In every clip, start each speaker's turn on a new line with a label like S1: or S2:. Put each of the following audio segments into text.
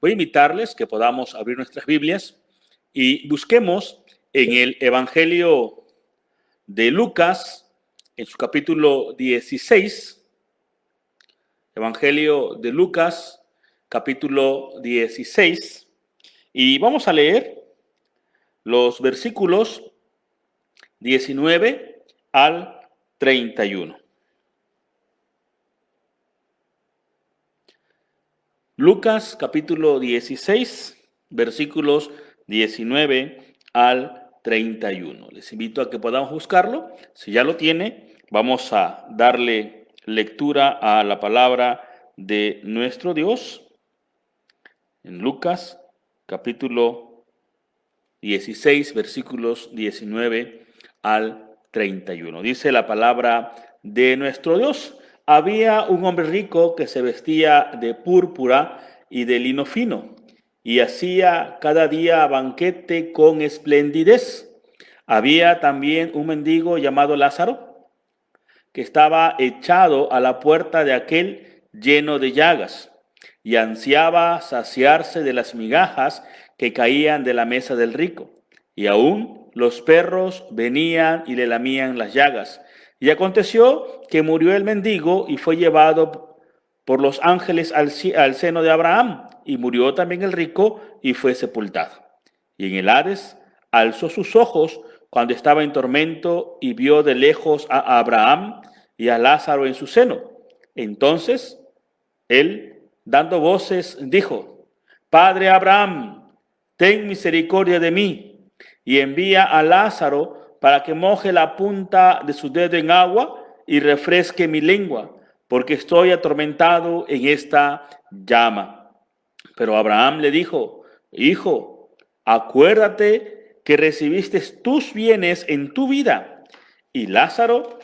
S1: voy a invitarles que podamos abrir nuestras Biblias y busquemos en el Evangelio de Lucas, en su capítulo 16, Evangelio de Lucas, capítulo 16, y vamos a leer los versículos 19 al 31. Lucas capítulo 16, versículos 19 al 31. Les invito a que podamos buscarlo. Si ya lo tiene, vamos a darle lectura a la palabra de nuestro Dios. En Lucas capítulo 16, versículos 19 al 31. Dice la palabra de nuestro Dios: había un hombre rico que se vestía de púrpura y de lino fino, y hacía cada día banquete con esplendidez. Había también un mendigo llamado Lázaro, que estaba echado a la puerta de aquel lleno de llagas, y ansiaba saciarse de las migajas que caían de la mesa del rico. Y aún los perros venían y le lamían las llagas. Y aconteció que murió el mendigo y fue llevado por los ángeles al seno de Abraham. Y murió también el rico y fue sepultado. Y en el Hades alzó sus ojos cuando estaba en tormento y vio de lejos a Abraham y a Lázaro en su seno. Entonces él, dando voces, dijo: Padre Abraham, ten misericordia de mí, y envía a Lázaro para que moje la punta de su dedo en agua y refresque mi lengua, porque estoy atormentado en esta llama. Pero Abraham le dijo: Hijo, acuérdate que recibiste tus bienes en tu vida, y Lázaro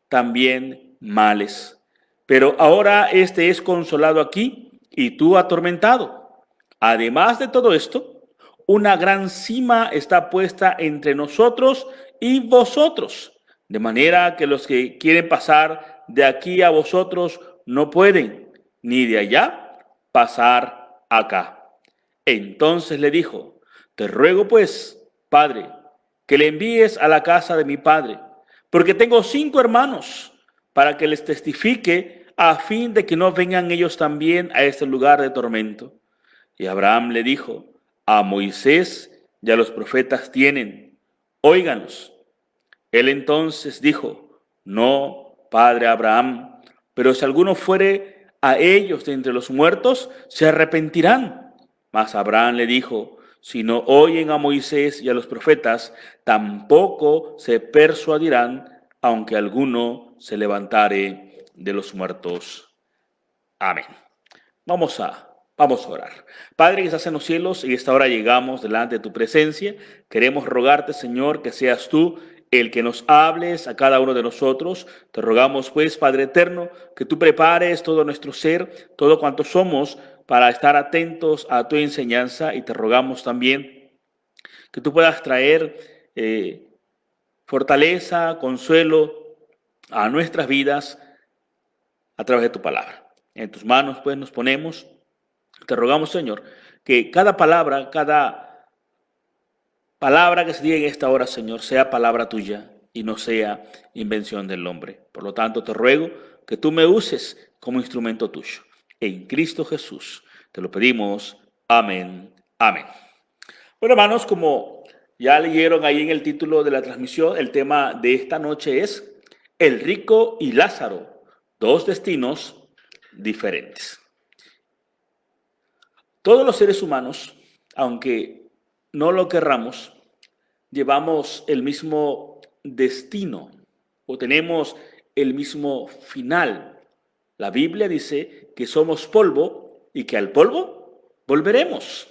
S1: también males. Pero ahora este es consolado aquí y tú atormentado. Además de todo esto, una gran cima está puesta entre nosotros y vosotros, de manera que los que quieren pasar de aquí a vosotros no pueden, ni de allá pasar acá. Entonces le dijo: Te ruego pues, Padre, que le envíes a la casa de mi padre, porque tengo 5 hermanos, para que les testifique, a fin de que no vengan ellos también a este lugar de tormento. Y Abraham le dijo: A Moisés y a los profetas tienen, óiganlos. Él entonces dijo: No, padre Abraham, pero si alguno fuere a ellos de entre los muertos, se arrepentirán. Mas Abraham le dijo: Si no oyen a Moisés y a los profetas, tampoco se persuadirán, aunque alguno se levantare de los muertos. Amén. Vamos a orar. Padre que estás en los cielos, y esta hora llegamos delante de tu presencia. Queremos rogarte, Señor, que seas tú el que nos hables a cada uno de nosotros. Te rogamos, pues, Padre eterno, que tú prepares todo nuestro ser, todo cuanto somos, para estar atentos a tu enseñanza. Y te rogamos también que tú puedas traer fortaleza, consuelo a nuestras vidas a través de tu palabra. En tus manos, pues, nos ponemos. Te rogamos, Señor, que cada palabra que se diga en esta hora, Señor, sea palabra tuya y no sea invención del hombre. Por lo tanto, te ruego que tú me uses como instrumento tuyo. En Cristo Jesús te lo pedimos. Amén. Amén. Bueno, hermanos, como ya leyeron ahí en el título de la transmisión, el tema de esta noche es el rico y Lázaro, 2 destinos diferentes. Todos los seres humanos, aunque no lo querramos, llevamos el mismo destino o tenemos el mismo final. La Biblia dice que somos polvo y que al polvo volveremos.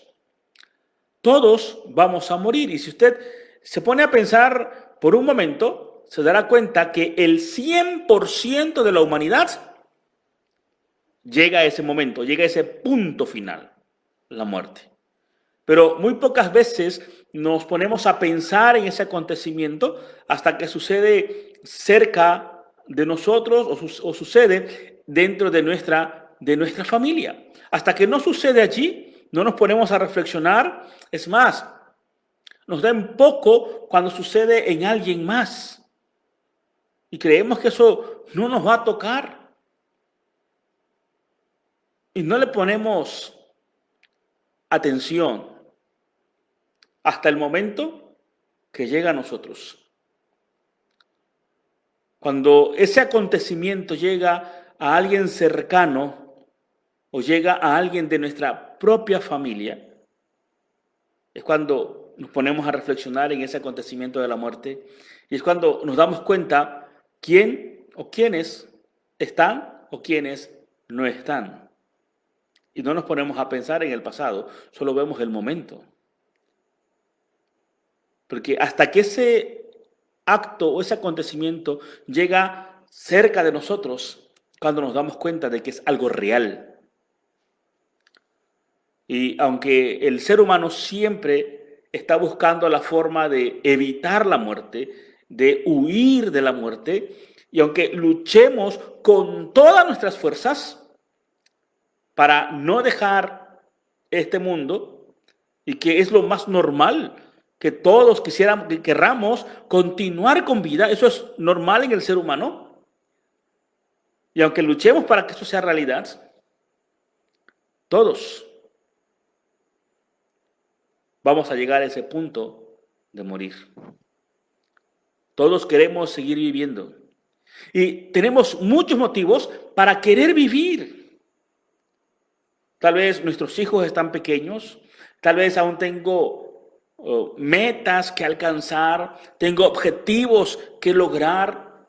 S1: Todos vamos a morir, y si usted se pone a pensar por un momento, se dará cuenta que el 100% de la humanidad llega a ese momento, llega a ese punto final, la muerte. Pero muy pocas veces nos ponemos a pensar en ese acontecimiento hasta que sucede cerca de nosotros o sucede dentro de nuestra familia. Hasta que no sucede allí, no nos ponemos a reflexionar. Es más, nos da en poco cuando sucede en alguien más. Y creemos que eso no nos va a tocar. Y no le ponemos atención hasta el momento que llega a nosotros. Cuando ese acontecimiento llega a alguien cercano o llega a alguien de nuestra propia familia, es cuando nos ponemos a reflexionar en ese acontecimiento de la muerte y es cuando nos damos cuenta quién o quiénes están o quiénes no están. Y no nos ponemos a pensar en el pasado, solo vemos el momento. Porque hasta que ese acto o ese acontecimiento llega cerca de nosotros, cuando nos damos cuenta de que es algo real. Y aunque el ser humano siempre está buscando la forma de evitar la muerte, de huir de la muerte, y aunque luchemos con todas nuestras fuerzas para no dejar este mundo, y que es lo más normal, que todos querramos continuar con vida, eso es normal en el ser humano, y aunque luchemos para que eso sea realidad, todos vamos a llegar a ese punto de morir. Todos queremos seguir viviendo. Y tenemos muchos motivos para querer vivir. Tal vez nuestros hijos están pequeños. Tal vez aún tengo metas que alcanzar. Tengo objetivos que lograr.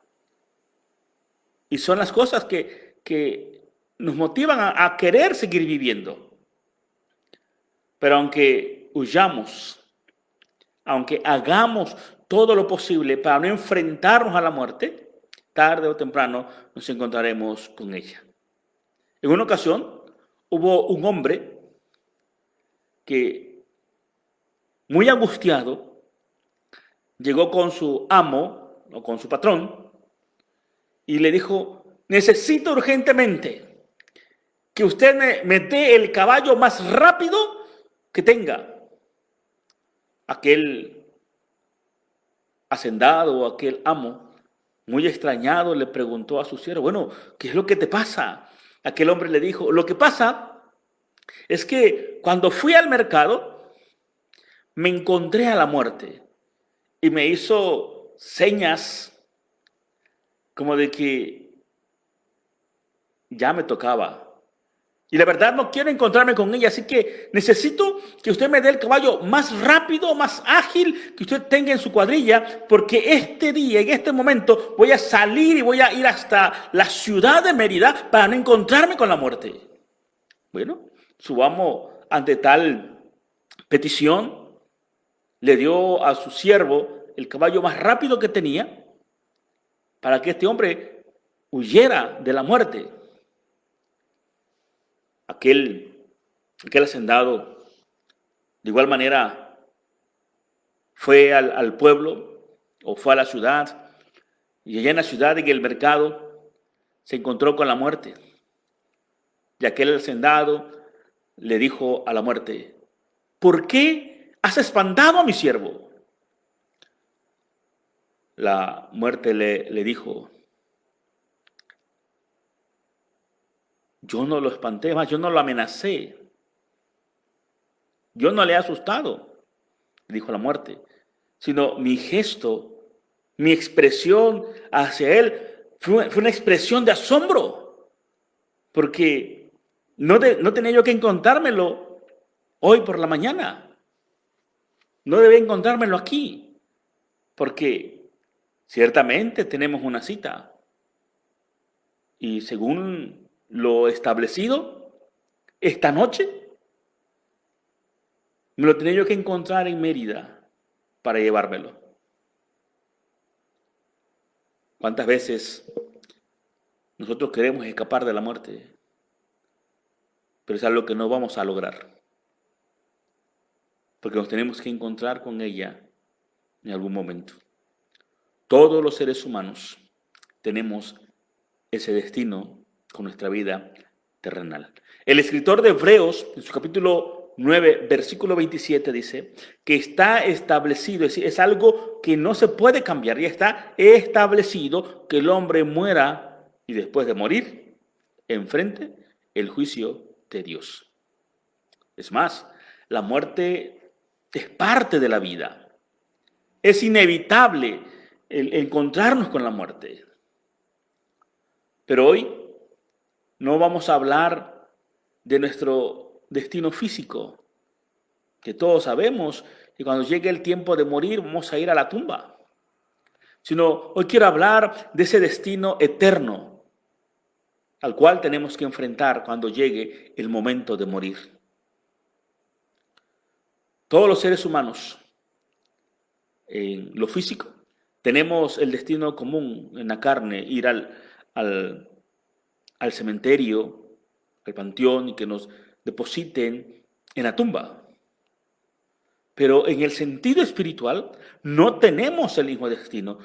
S1: Y son las cosas que nos motivan a querer seguir viviendo. Pero aunque huyamos, aunque hagamos todo lo posible para no enfrentarnos a la muerte, tarde o temprano nos encontraremos con ella. En una ocasión hubo un hombre que, muy angustiado, llegó con su amo o con su patrón y le dijo: necesito urgentemente que usted me dé el caballo más rápido que tenga. Aquel hacendado o aquel amo, muy extrañado, le preguntó a su siervo: bueno, ¿qué es lo que te pasa? Aquel hombre le dijo: lo que pasa es que cuando fui al mercado me encontré a la muerte y me hizo señas como de que ya me tocaba. Y la verdad no quiero encontrarme con ella, así que necesito que usted me dé el caballo más rápido, más ágil que usted tenga en su cuadrilla, porque este día, en este momento, voy a salir y voy a ir hasta la ciudad de Mérida para no encontrarme con la muerte. Bueno, su amo, ante tal petición, le dio a su siervo el caballo más rápido que tenía para que este hombre huyera de la muerte. Aquel hacendado, de igual manera, fue al pueblo o fue a la ciudad, y allá en la ciudad, en el mercado, se encontró con la muerte. Y aquel hacendado le dijo a la muerte: ¿por qué has espantado a mi siervo? La muerte le dijo: yo no lo espanté, más yo no lo amenacé. Yo no le he asustado, dijo la muerte, sino mi gesto, mi expresión hacia él fue una expresión de asombro, porque no tenía yo que encontrármelo hoy por la mañana. No debía encontrármelo aquí, porque ciertamente tenemos una cita. Y según lo establecido, esta noche me lo tenía yo que encontrar en Mérida para llevármelo. ¿Cuántas veces nosotros queremos escapar de la muerte? Pero es algo que no vamos a lograr, porque nos tenemos que encontrar con ella en algún momento. Todos los seres humanos tenemos ese destino con nuestra vida terrenal. El escritor de Hebreos, en su capítulo 9, versículo 27 dice que está establecido, es decir, es algo que no se puede cambiar, ya está establecido que el hombre muera y después de morir enfrente el juicio de Dios. Es más, la muerte es parte de la vida. Es inevitable el encontrarnos con la muerte. Pero hoy no vamos a hablar de nuestro destino físico, que todos sabemos que cuando llegue el tiempo de morir vamos a ir a la tumba. Sino hoy quiero hablar de ese destino eterno al cual tenemos que enfrentar cuando llegue el momento de morir. Todos los seres humanos, en lo físico, tenemos el destino común en la carne, ir al cementerio, al panteón y que nos depositen en la tumba. Pero en el sentido espiritual no tenemos el mismo destino.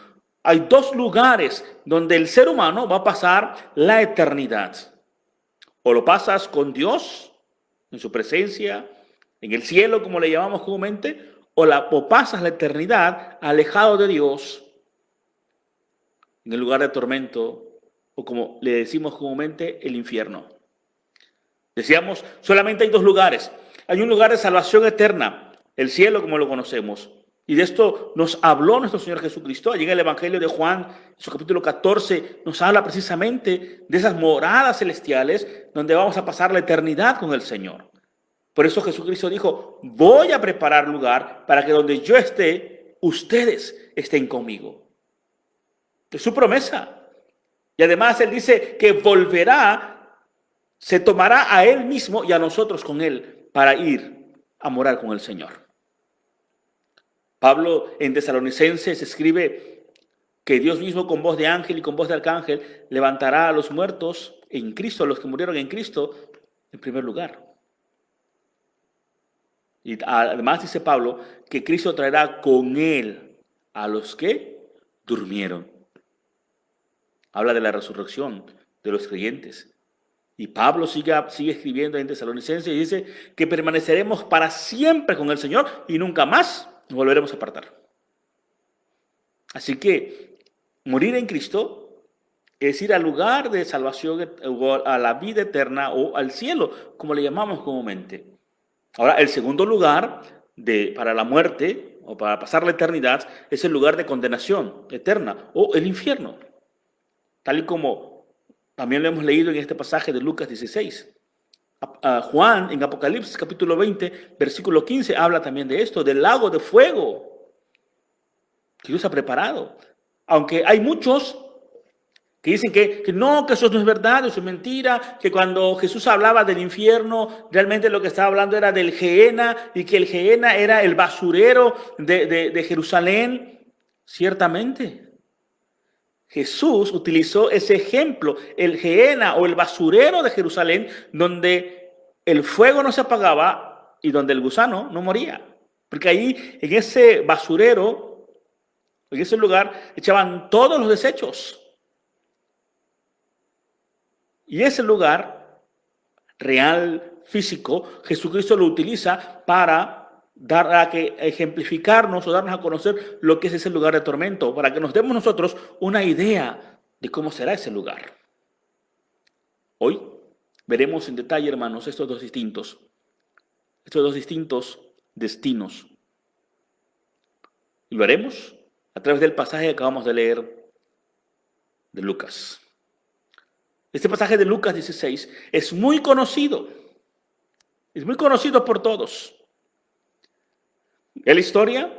S1: Hay dos lugares donde el ser humano va a pasar la eternidad. O lo pasas con Dios, en su presencia, en el cielo, como le llamamos comúnmente, o pasas la eternidad alejado de Dios, en el lugar de tormento, o como le decimos comúnmente, el infierno. Decíamos, solamente hay dos lugares. Hay un lugar de salvación eterna, el cielo como lo conocemos. Y de esto nos habló nuestro Señor Jesucristo. Allí en el Evangelio de Juan, en su capítulo 14, nos habla precisamente de esas moradas celestiales donde vamos a pasar la eternidad con el Señor. Por eso Jesucristo dijo, voy a preparar lugar para que donde yo esté, ustedes estén conmigo. Es su promesa. Y además Él dice que volverá, se tomará a Él mismo y a nosotros con Él para ir a morar con el Señor. Pablo en Tesalonicenses escribe que Dios mismo con voz de ángel y con voz de arcángel levantará a los muertos en Cristo, a los que murieron en Cristo, en primer lugar. Y además dice Pablo que Cristo traerá con Él a los que durmieron. Habla de la resurrección de los creyentes. Y Pablo sigue escribiendo en Tesalonicenses y dice que permaneceremos para siempre con el Señor y nunca más nos volveremos a apartar. Así que morir en Cristo es ir al lugar de salvación, a la vida eterna o al cielo, como le llamamos comúnmente. Ahora, el segundo lugar para la muerte o para pasar la eternidad es el lugar de condenación eterna o el infierno. Tal y como también lo hemos leído en este pasaje de Lucas 16. Juan en Apocalipsis capítulo 20, versículo 15, habla también de esto, del lago de fuego que Dios ha preparado. Aunque hay muchos que dicen que no, que eso no es verdad, eso es mentira, que cuando Jesús hablaba del infierno, realmente lo que estaba hablando era del Gehenna y que el Gehenna era el basurero de Jerusalén. Ciertamente, Jesús utilizó ese ejemplo, el Gehenna o el basurero de Jerusalén, donde el fuego no se apagaba y donde el gusano no moría. Porque ahí, en ese basurero, en ese lugar, echaban todos los desechos. Y ese lugar real, físico, Jesucristo lo utiliza para ejemplificarnos o darnos a conocer lo que es ese lugar de tormento, para que nos demos nosotros una idea de cómo será ese lugar. Hoy veremos en detalle, hermanos, estos dos distintos destinos. Y lo haremos a través del pasaje que acabamos de leer de Lucas. Este pasaje de Lucas 16 es muy conocido por todos. Es la historia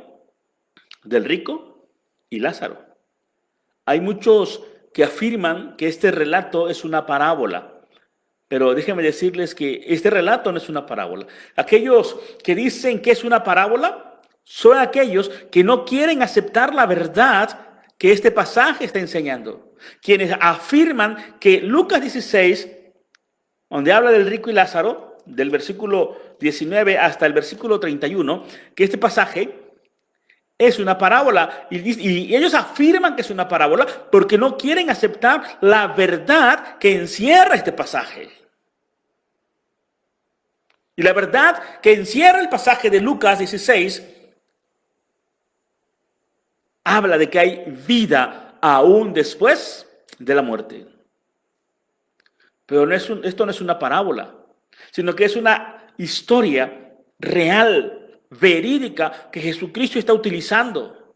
S1: del rico y Lázaro. Hay muchos que afirman que este relato es una parábola, pero déjenme decirles que este relato no es una parábola. Aquellos que dicen que es una parábola son aquellos que no quieren aceptar la verdad que este pasaje está enseñando. Quienes afirman que Lucas 16, donde habla del rico y Lázaro, del versículo 19 hasta el versículo 31, que este pasaje es una parábola. Y ellos afirman que es una parábola porque no quieren aceptar la verdad que encierra este pasaje. Y la verdad que encierra el pasaje de Lucas 16 habla de que hay vida aún después de la muerte. Pero esto no es una parábola, sino que es una historia real, verídica, que Jesucristo está utilizando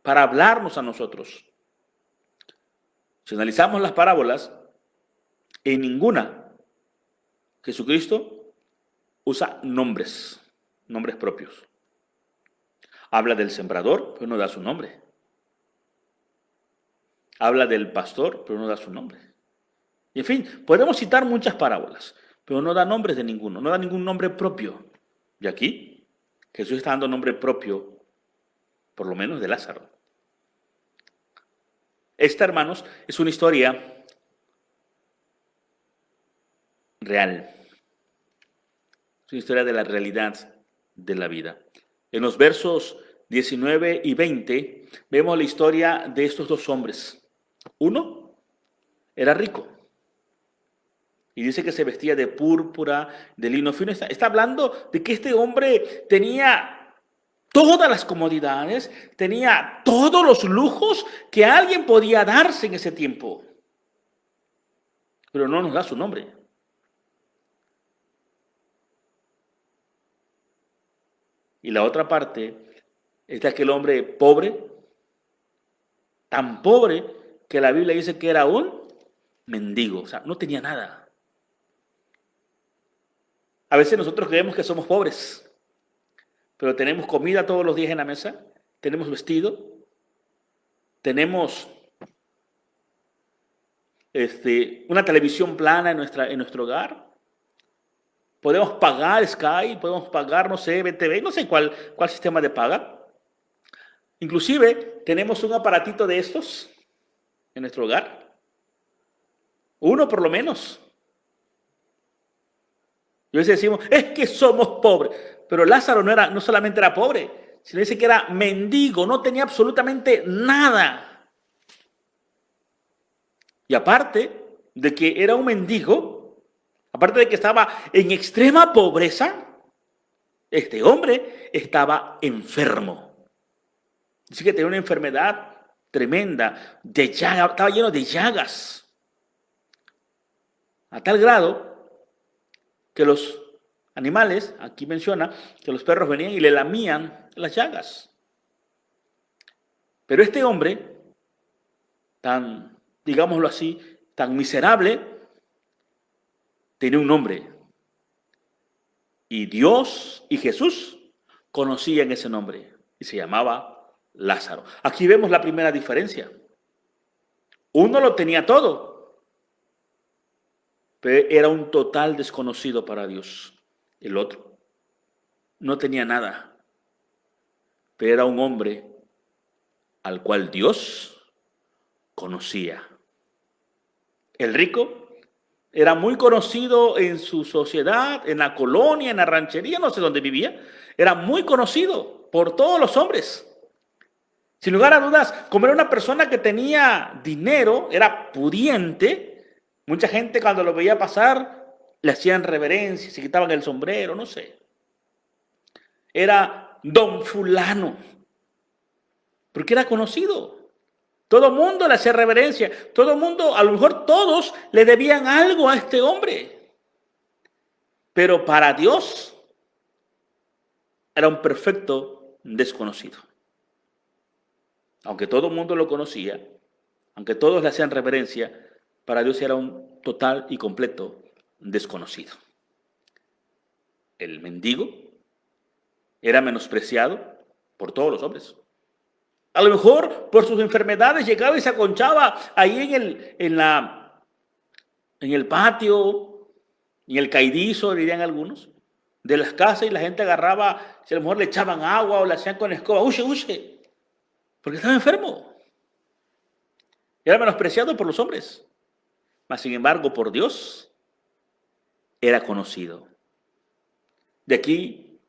S1: para hablarnos a nosotros. Si analizamos las parábolas, en ninguna Jesucristo usa nombres propios. Habla del sembrador, pero no da su nombre. Habla del pastor, pero no da su nombre. Y en fin, podemos citar muchas parábolas, pero no da nombres de ninguno, no da ningún nombre propio. Y aquí Jesús está dando nombre propio, por lo menos de Lázaro. Esta, hermanos, es una historia real. Es una historia de la realidad de la vida. En los versos 19 y 20 vemos la historia de estos dos hombres. Uno era rico y dice que se vestía de púrpura, de lino fino. Está hablando de que este hombre tenía todas las comodidades, tenía todos los lujos que alguien podía darse en ese tiempo. Pero no nos da su nombre. Y la otra parte es de aquel hombre pobre, tan pobre que la Biblia dice que era un mendigo, o sea, no tenía nada. A veces nosotros creemos que somos pobres, pero tenemos comida todos los días en la mesa, tenemos vestido, tenemos una televisión plana en nuestro hogar. Podemos pagar Sky, podemos pagar, no sé, BTV, no sé cuál sistema de paga. Inclusive tenemos un aparatito de estos en nuestro hogar. Uno por lo menos. Y a veces decimos, es que somos pobres. Pero Lázaro no solamente era pobre, sino dice que era mendigo, no tenía absolutamente nada. Y aparte de que era un mendigo, aparte de que estaba en extrema pobreza, este hombre estaba enfermo. Dice que tenía una enfermedad tremenda, de llaga, estaba lleno de llagas. A tal grado que los animales, aquí menciona, que los perros venían y le lamían las llagas. Pero este hombre, tan, digámoslo así, tan miserable, tenía un nombre. Y Dios y Jesús conocían ese nombre y se llamaba Lázaro. Aquí vemos la primera diferencia. Uno lo tenía todo, pero era un total desconocido para Dios. El otro no tenía nada, pero era un hombre al cual Dios conocía. El rico era muy conocido en su sociedad, en la colonia, en la ranchería, no sé dónde vivía. Era muy conocido por todos los hombres. Sin lugar a dudas, como era una persona que tenía dinero, era pudiente, mucha gente cuando lo veía pasar le hacían reverencia, se quitaban el sombrero, no sé. Era don fulano, porque era conocido. Todo el mundo le hacía reverencia, todo el mundo, a lo mejor todos le debían algo a este hombre. Pero para Dios era un perfecto desconocido. Aunque todo el mundo lo conocía, aunque todos le hacían reverencia, para Dios era un total y completo desconocido. El mendigo era menospreciado por todos los hombres. A lo mejor por sus enfermedades llegaba y se aconchaba ahí en el patio, en el caidizo, dirían algunos, de las casas, y la gente agarraba, si a lo mejor le echaban agua o le hacían con escoba, huye, porque estaba enfermo. Era menospreciado por los hombres, mas sin embargo por Dios era conocido. De aquí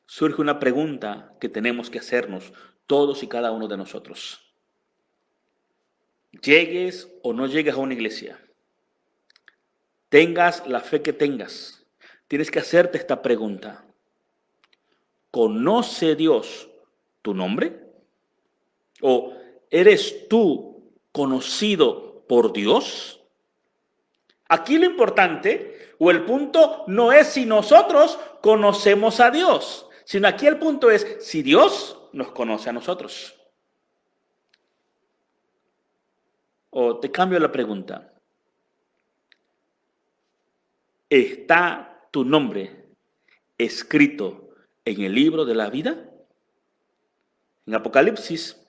S1: surge una pregunta que tenemos que hacernos todos y cada uno de nosotros. Llegues o no llegues a una iglesia, tengas la fe que tengas, tienes que hacerte esta pregunta. ¿Conoce Dios tu nombre? ¿O eres tú conocido por Dios? Aquí lo importante o el punto no es si nosotros conocemos a Dios, sino aquí el punto es si Dios nos conoce a nosotros. O te cambio la pregunta. ¿Está tu nombre escrito en el libro de la vida? En Apocalipsis,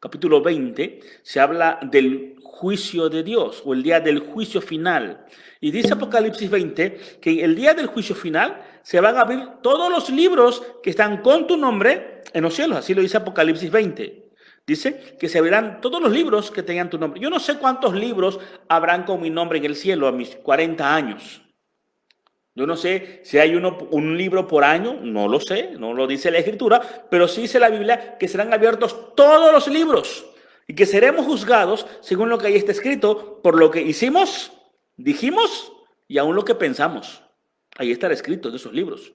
S1: capítulo 20, se habla del juicio de Dios o el día del juicio final. Y dice Apocalipsis 20 que el día del juicio final se van a abrir todos los libros que están con tu nombre en los cielos. Así lo dice Apocalipsis 20. Dice que se abrirán todos los libros que tengan tu nombre. Yo no sé cuántos libros habrán con mi nombre en el cielo a mis 40 años. Yo no sé si hay un libro por año, no lo sé, no lo dice la Escritura, pero sí dice la Biblia que serán abiertos todos los libros y que seremos juzgados según lo que ahí está escrito por lo que hicimos, dijimos y aún lo que pensamos. Ahí estará escrito en esos libros.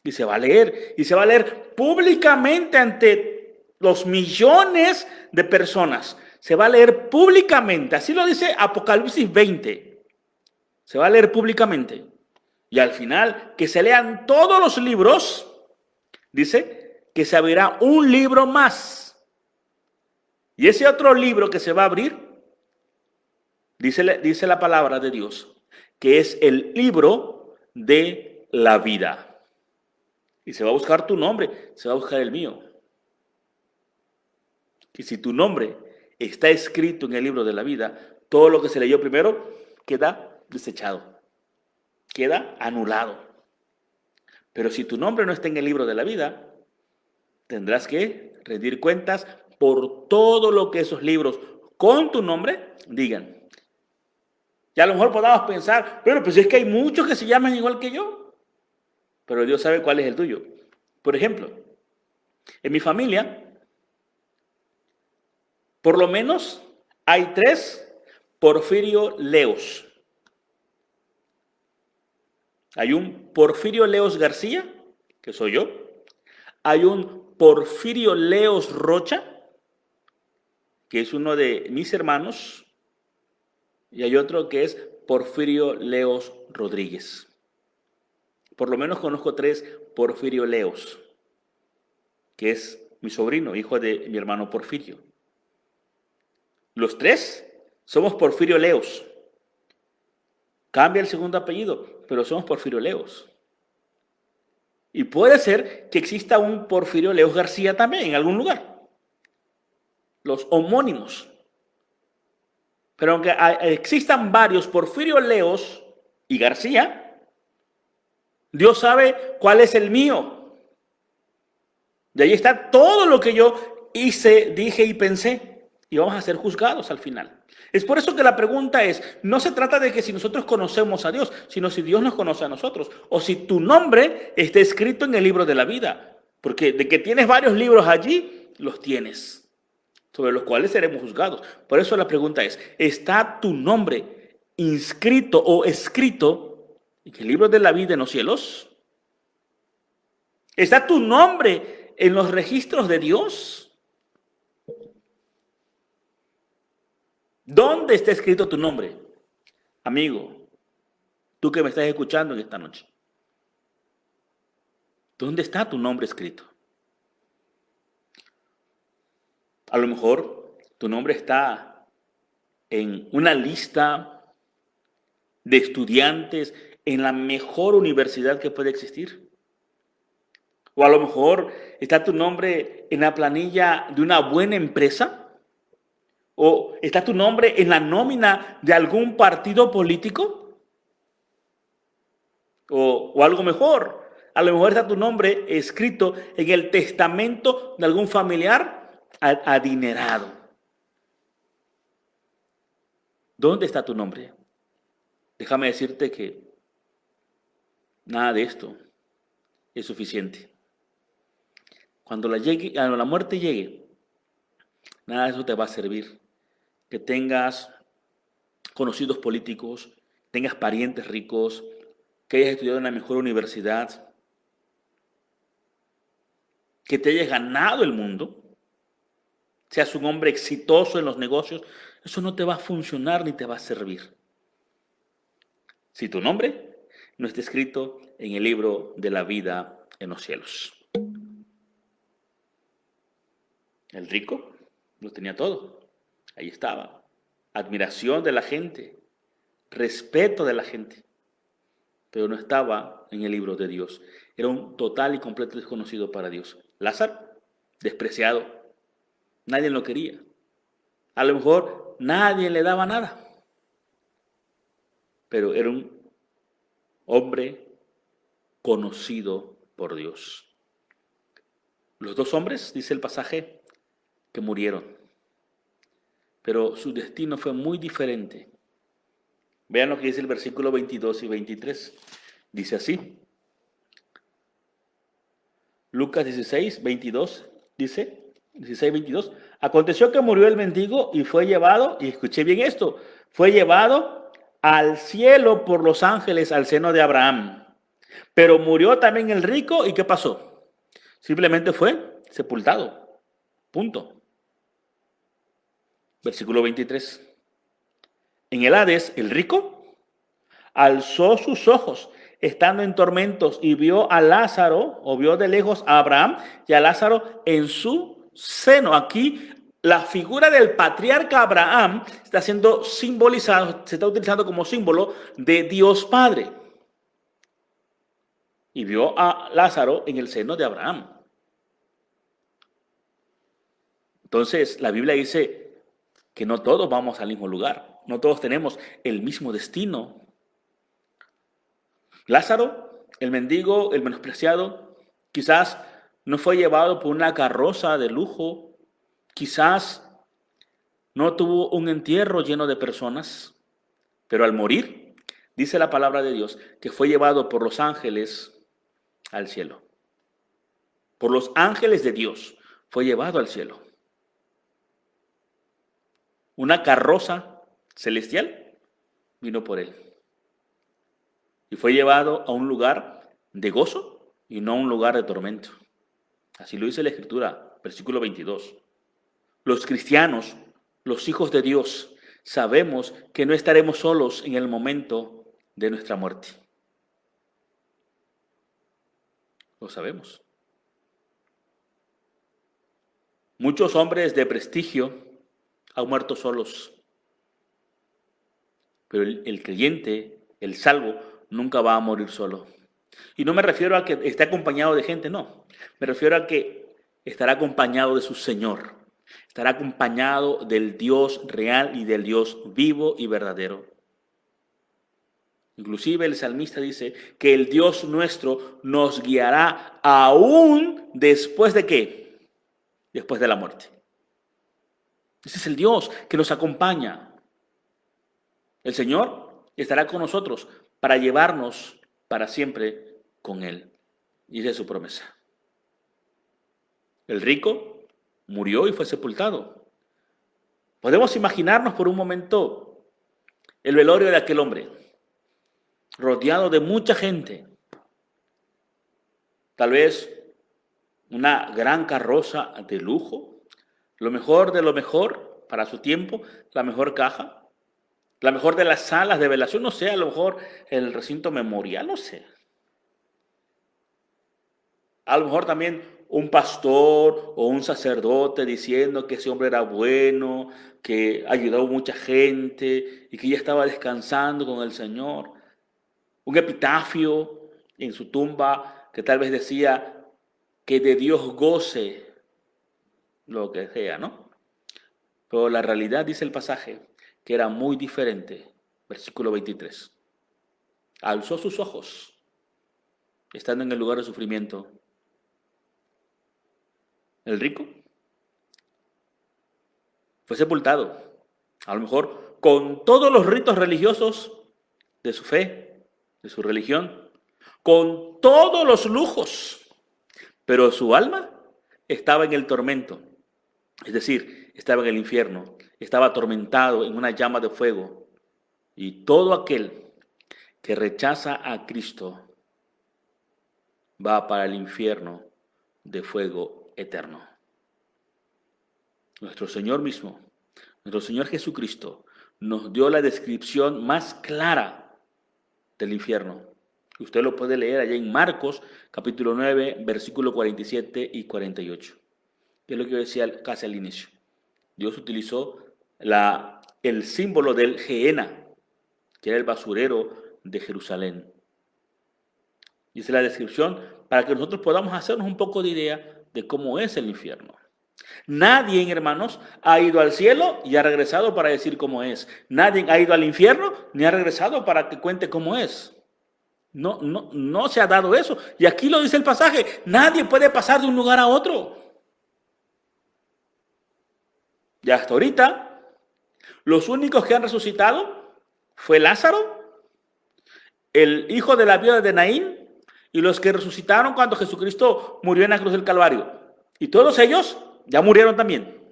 S1: Y se va a leer públicamente ante los millones de personas. Se va a leer públicamente, así lo dice Apocalipsis 20. Se va a leer públicamente. Y al final, que se lean todos los libros, dice que se abrirá un libro más. Y ese otro libro que se va a abrir, dice la palabra de Dios, que es el libro de la vida. Y se va a buscar tu nombre, se va a buscar el mío. Y si tu nombre está escrito en el libro de la vida, todo lo que se leyó primero queda desechado. Queda anulado. Pero si tu nombre no está en el libro de la vida, tendrás que rendir cuentas por todo lo que esos libros con tu nombre digan. Y a lo mejor podamos pensar, pero pues es que hay muchos que se llaman igual que yo. Pero Dios sabe cuál es el tuyo. Por ejemplo, en mi familia, por lo menos hay 3 Porfirio Leos. Hay un Porfirio Leos García, que soy yo. Hay un Porfirio Leos Rocha, que es uno de mis hermanos. Y hay otro que es Porfirio Leos Rodríguez. Por lo menos conozco 3 Porfirio Leos, que es mi sobrino, hijo de mi hermano Porfirio. Los 3 somos Porfirio Leos. Cambia el segundo apellido, pero somos Porfirio Leos. Y puede ser que exista un Porfirio Leos García también en algún lugar. Los homónimos. Pero aunque existan varios Porfirio Leos y García, Dios sabe cuál es el mío. De ahí está todo lo que yo hice, dije y pensé. Y vamos a ser juzgados al final. Es por eso que la pregunta es, no se trata de que si nosotros conocemos a Dios, sino si Dios nos conoce a nosotros. O si tu nombre está escrito en el libro de la vida. Porque de que tienes varios libros allí, los tienes. Sobre los cuales seremos juzgados. Por eso la pregunta es, ¿está tu nombre inscrito o escrito en el libro de la vida en los cielos? ¿Está tu nombre en los registros de Dios? ¿Dónde está escrito tu nombre? Amigo, tú que me estás escuchando en esta noche. ¿Dónde está tu nombre escrito? A lo mejor tu nombre está en una lista de estudiantes en la mejor universidad que puede existir. O a lo mejor está tu nombre en la planilla de una buena empresa. ¿O está tu nombre en la nómina de algún partido político? O algo mejor, a lo mejor está tu nombre escrito en el testamento de algún familiar adinerado. ¿Dónde está tu nombre? Déjame decirte que nada de esto es suficiente. Cuando la muerte llegue, nada de eso te va a servir. Que tengas conocidos políticos, tengas parientes ricos, que hayas estudiado en la mejor universidad, que te hayas ganado el mundo, seas un hombre exitoso en los negocios, eso no te va a funcionar ni te va a servir si tu nombre no está escrito en el libro de la vida en los cielos. El rico lo tenía todo. Ahí estaba. Admiración de la gente, respeto de la gente, pero no estaba en el libro de Dios. Era un total y completo desconocido para Dios. Lázaro, despreciado. Nadie lo quería. A lo mejor nadie le daba nada. Pero era un hombre conocido por Dios. Los dos hombres, dice el pasaje, que murieron. Pero su destino fue muy diferente. Vean lo que dice el versículo 22 y 23. Dice así. Lucas 16, 22, dice, 16, 22. Aconteció que murió el mendigo y fue llevado, y escuché bien esto, fue llevado al cielo por los ángeles al seno de Abraham. Pero murió también el rico, ¿y qué pasó? Simplemente fue sepultado. Punto. Versículo 23. En el Hades, el rico alzó sus ojos, estando en tormentos, y vio a Lázaro, o vio de lejos a Abraham y a Lázaro en su seno. Aquí la figura del patriarca Abraham está siendo simbolizada, se está utilizando como símbolo de Dios Padre. Y vio a Lázaro en el seno de Abraham. Entonces, la Biblia dice que no todos vamos al mismo lugar, no todos tenemos el mismo destino. Lázaro, el mendigo, el menospreciado, quizás no fue llevado por una carroza de lujo, quizás no tuvo un entierro lleno de personas, pero al morir, dice la palabra de Dios, que fue llevado por los ángeles al cielo. Por los ángeles de Dios fue llevado al cielo. Una carroza celestial vino por él. Y fue llevado a un lugar de gozo y no a un lugar de tormento. Así lo dice la Escritura, versículo 22. Los cristianos, los hijos de Dios, sabemos que no estaremos solos en el momento de nuestra muerte. Lo sabemos. Muchos hombres de prestigio han muerto solos. Pero el creyente, el salvo, nunca va a morir solo. Y no me refiero a que esté acompañado de gente, no. Me refiero a que estará acompañado de su Señor. Estará acompañado del Dios real y del Dios vivo y verdadero. Inclusive el salmista dice que el Dios nuestro nos guiará aún después de ¿qué? Después de la muerte. Ese es el Dios que nos acompaña. El Señor estará con nosotros para llevarnos para siempre con Él. Y esa es su promesa. El rico murió y fue sepultado. Podemos imaginarnos por un momento el velorio de aquel hombre, rodeado de mucha gente. Tal vez una gran carroza de lujo, lo mejor de lo mejor para su tiempo, la mejor caja, la mejor de las salas de velación, no sé, a lo mejor el recinto memorial, no sé. A lo mejor también un pastor o un sacerdote diciendo que ese hombre era bueno, que ayudó a mucha gente y que ya estaba descansando con el Señor. Un epitafio en su tumba que tal vez decía que de Dios goce lo que sea, ¿no? Pero la realidad, dice el pasaje, que era muy diferente. Versículo 23. Alzó sus ojos, estando en el lugar de sufrimiento. El rico fue sepultado, a lo mejor con todos los ritos religiosos de su fe, de su religión, con todos los lujos, pero su alma estaba en el tormento, es decir, estaba en el infierno, estaba atormentado en una llama de fuego, y todo aquel que rechaza a Cristo va para el infierno de fuego eterno. Nuestro Señor mismo, nuestro Señor Jesucristo, nos dio la descripción más clara del infierno. Usted lo puede leer allá en Marcos, capítulo 9, versículo 47 y 48. Que es lo que yo decía casi al inicio. Dios utilizó el símbolo del Gehenna, que era el basurero de Jerusalén. Dice la descripción para que nosotros podamos hacernos un poco de idea de cómo es el infierno. Nadie, hermanos, ha ido al cielo y ha regresado para decir cómo es. Nadie ha ido al infierno ni ha regresado para que cuente cómo es. No se ha dado eso. Y aquí lo dice el pasaje. Nadie puede pasar de un lugar a otro. Y hasta ahorita, los únicos que han resucitado fue Lázaro, el hijo de la viuda de Naín, y los que resucitaron cuando Jesucristo murió en la cruz del Calvario. Y todos ellos ya murieron también.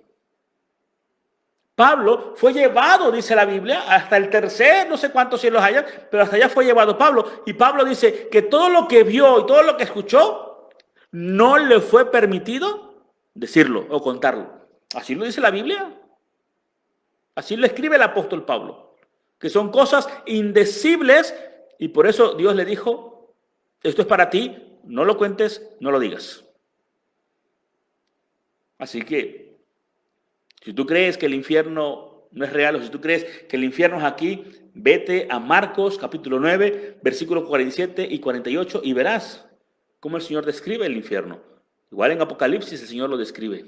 S1: Pablo fue llevado, dice la Biblia, hasta el tercer, no sé cuántos cielos haya, pero hasta allá fue llevado Pablo. Y Pablo dice que todo lo que vio y todo lo que escuchó, no le fue permitido decirlo o contarlo. Así lo dice la Biblia. Así lo escribe el apóstol Pablo. Que son cosas indecibles y por eso Dios le dijo, esto es para ti, no lo cuentes, no lo digas. Así que, si tú crees que el infierno no es real, o si tú crees que el infierno es aquí, vete a Marcos capítulo 9, versículos 47 y 48 y verás cómo el Señor describe el infierno. Igual en Apocalipsis el Señor lo describe.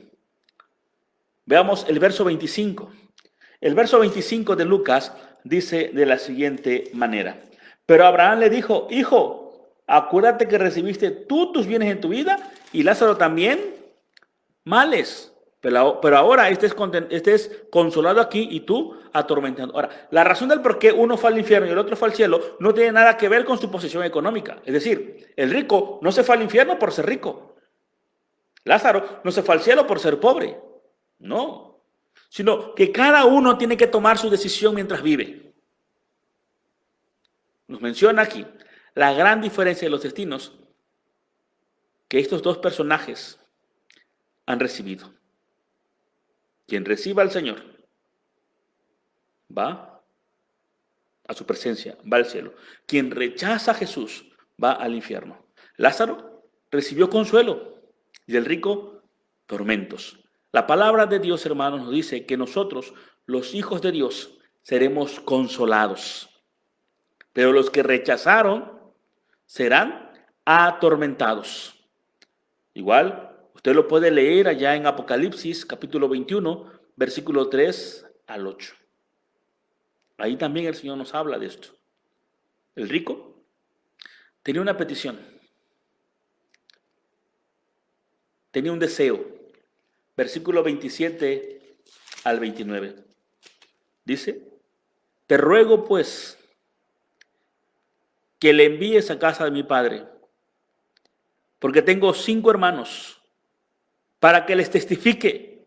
S1: Veamos el verso 25. El verso 25 de Lucas dice de la siguiente manera. Pero Abraham le dijo, hijo, acuérdate que recibiste tú tus bienes en tu vida y Lázaro también males. Pero ahora estés consolado aquí y tú atormentando. Ahora, la razón del por qué uno fue al infierno y el otro fue al cielo no tiene nada que ver con su posición económica. Es decir, el rico no se fue al infierno por ser rico. Lázaro no se fue al cielo por ser pobre. No. Sino que cada uno tiene que tomar su decisión mientras vive. Nos menciona aquí la gran diferencia de los destinos que estos dos personajes han recibido. Quien reciba al Señor va a su presencia, va al cielo. Quien rechaza a Jesús va al infierno. Lázaro recibió consuelo y el rico tormentos. La palabra de Dios, hermanos, nos dice que nosotros, los hijos de Dios, seremos consolados. Pero los que rechazaron serán atormentados. Igual, usted lo puede leer allá en Apocalipsis, capítulo 21, versículo 3 al 8. Ahí también el Señor nos habla de esto. El rico tenía una petición, tenía un deseo. Versículo 27 al 29. Dice, te ruego pues que le envíes a casa de mi padre, porque tengo 5 hermanos, para que les testifique,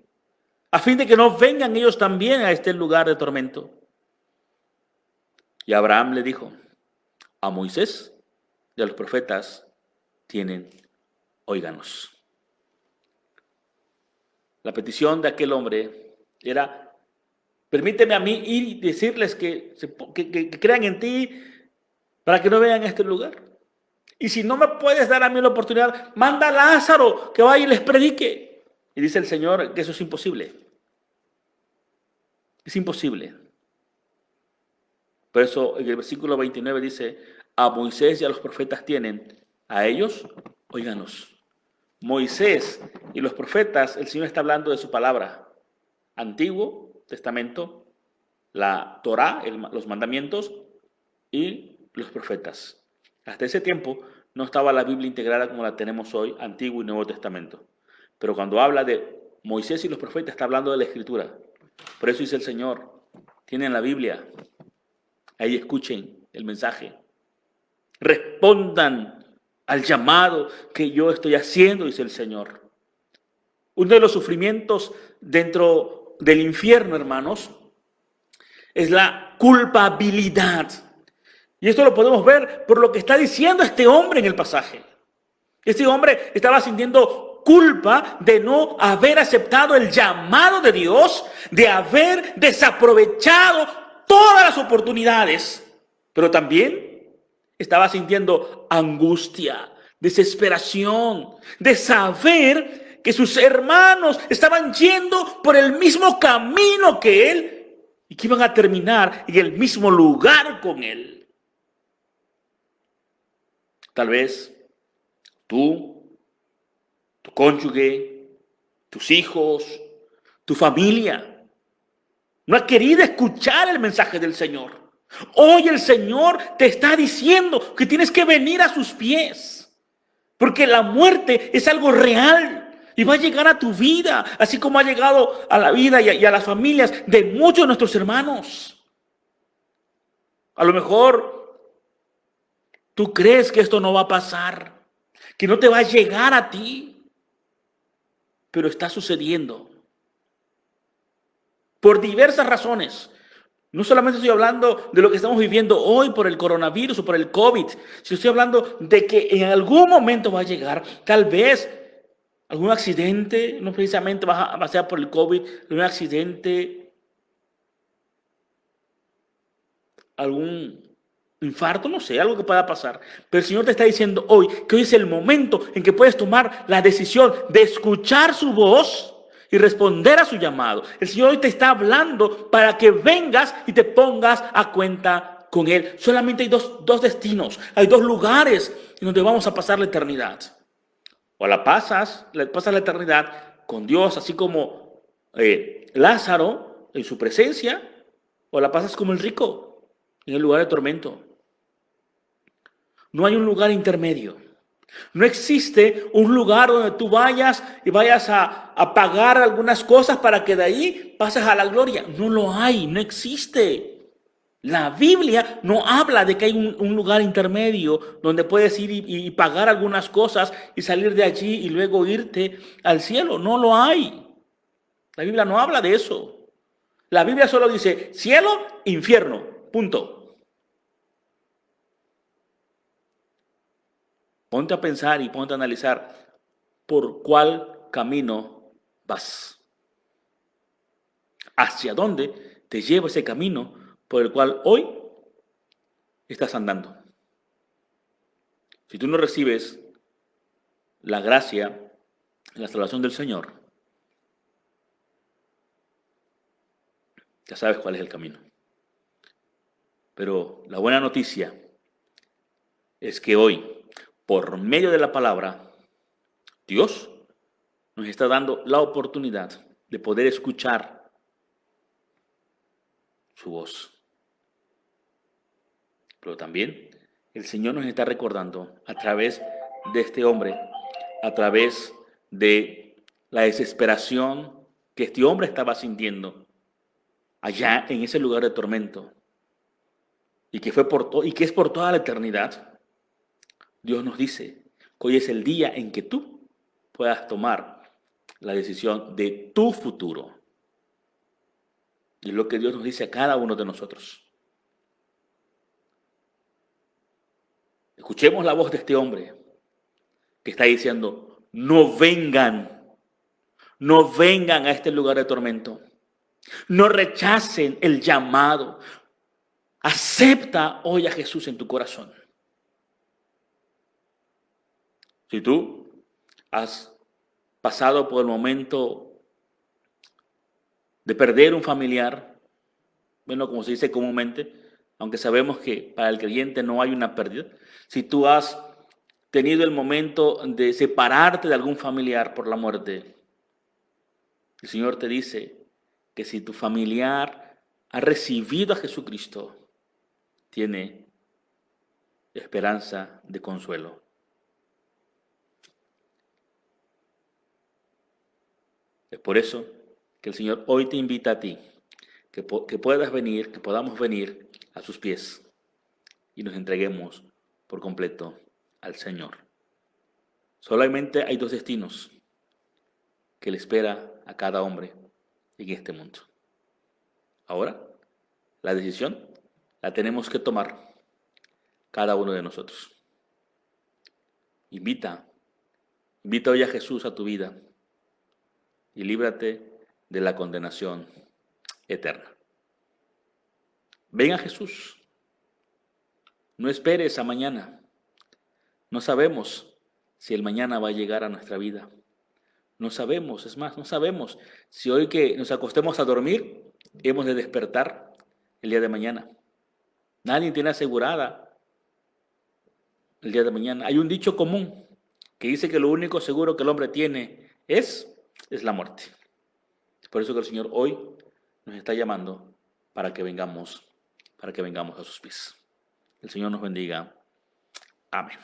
S1: a fin de que no vengan ellos también a este lugar de tormento. Y Abraham le dijo, a Moisés y a los profetas tienen, óiganos. La petición de aquel hombre era, permíteme a mí ir y decirles que crean en ti para que no vean este lugar. Y si no me puedes dar a mí la oportunidad, manda a Lázaro que vaya y les predique. Y dice el Señor que eso es imposible. Es imposible. Por eso en el versículo 29 dice, a Moisés y a los profetas tienen, a ellos, óiganos. Moisés y los profetas, el Señor está hablando de su palabra. Antiguo Testamento, la Torá, los mandamientos y los profetas. Hasta ese tiempo no estaba la Biblia integrada como la tenemos hoy, Antiguo y Nuevo Testamento. Pero cuando habla de Moisés y los profetas, está hablando de la Escritura. Por eso dice el Señor, tienen la Biblia, ahí escuchen el mensaje. Respondan al llamado que yo estoy haciendo, dice el Señor. Uno de los sufrimientos dentro del infierno, hermanos, es la culpabilidad. Y esto lo podemos ver por lo que está diciendo este hombre en el pasaje. Este hombre estaba sintiendo culpa de no haber aceptado el llamado de Dios, de haber desaprovechado todas las oportunidades, pero también estaba sintiendo angustia, desesperación, de saber que sus hermanos estaban yendo por el mismo camino que él y que iban a terminar en el mismo lugar con él. Tal vez tú, tu cónyuge, tus hijos, tu familia no ha querido escuchar el mensaje del Señor. Hoy el Señor te está diciendo que tienes que venir a sus pies, porque la muerte es algo real y va a llegar a tu vida, así como ha llegado a la vida y a las familias de muchos de nuestros hermanos. A lo mejor tú crees que esto no va a pasar, que no te va a llegar a ti, pero está sucediendo por diversas razones. No solamente estoy hablando de lo que estamos viviendo hoy por el coronavirus o por el COVID, sino estoy hablando de que en algún momento va a llegar, tal vez, algún accidente, no precisamente va a ser por el COVID, algún accidente, algún infarto, no sé, algo que pueda pasar. Pero el Señor te está diciendo hoy que hoy es el momento en que puedes tomar la decisión de escuchar su voz y responder a su llamado. El Señor hoy te está hablando para que vengas y te pongas a cuenta con Él. Solamente hay dos destinos, hay dos lugares en donde vamos a pasar la eternidad. O pasas la eternidad con Dios, así como Lázaro en su presencia, o la pasas como el rico en el lugar de tormento. No hay un lugar intermedio. No existe un lugar donde tú vayas y vayas a pagar algunas cosas para que de ahí pases a la gloria. No lo hay, no existe. La Biblia no habla de que hay un lugar intermedio donde puedes ir y pagar algunas cosas y salir de allí y luego irte al cielo. No lo hay. La Biblia no habla de eso. La Biblia solo dice cielo, infierno, punto. Ponte a pensar y ponte a analizar por cuál camino vas. ¿Hacia dónde te lleva ese camino por el cual hoy estás andando? Si tú no recibes la gracia, la salvación del Señor, ya sabes cuál es el camino. Pero la buena noticia es que hoy, por medio de la palabra, Dios nos está dando la oportunidad de poder escuchar su voz. Pero también el Señor nos está recordando a través de este hombre, a través de la desesperación que este hombre estaba sintiendo allá en ese lugar de tormento y que es por toda la eternidad. Dios nos dice que hoy es el día en que tú puedas tomar la decisión de tu futuro. Y es lo que Dios nos dice a cada uno de nosotros. Escuchemos la voz de este hombre que está diciendo, no vengan a este lugar de tormento. No rechacen el llamado. Acepta hoy a Jesús en tu corazón. Si tú has pasado por el momento de perder un familiar, bueno, como se dice comúnmente, aunque sabemos que para el creyente no hay una pérdida, si tú has tenido el momento de separarte de algún familiar por la muerte, el Señor te dice que si tu familiar ha recibido a Jesucristo, tiene esperanza de consuelo. Es por eso que el Señor hoy te invita a ti, que puedas venir, que podamos venir a sus pies y nos entreguemos por completo al Señor. Solamente hay dos destinos que le espera a cada hombre en este mundo. Ahora, la decisión la tenemos que tomar. cada uno de nosotros. Invita hoy a Jesús a tu vida y líbrate de la condenación eterna. Ven a Jesús. No esperes a mañana. No sabemos si el mañana va a llegar a nuestra vida. No sabemos, es más, no sabemos si hoy que nos acostemos a dormir hemos de despertar el día de mañana. Nadie tiene asegurada el día de mañana. Hay un dicho común que dice que lo único seguro que el hombre tiene es la muerte. Por eso que el Señor hoy nos está llamando para que vengamos a sus pies. El Señor nos bendiga. Amén.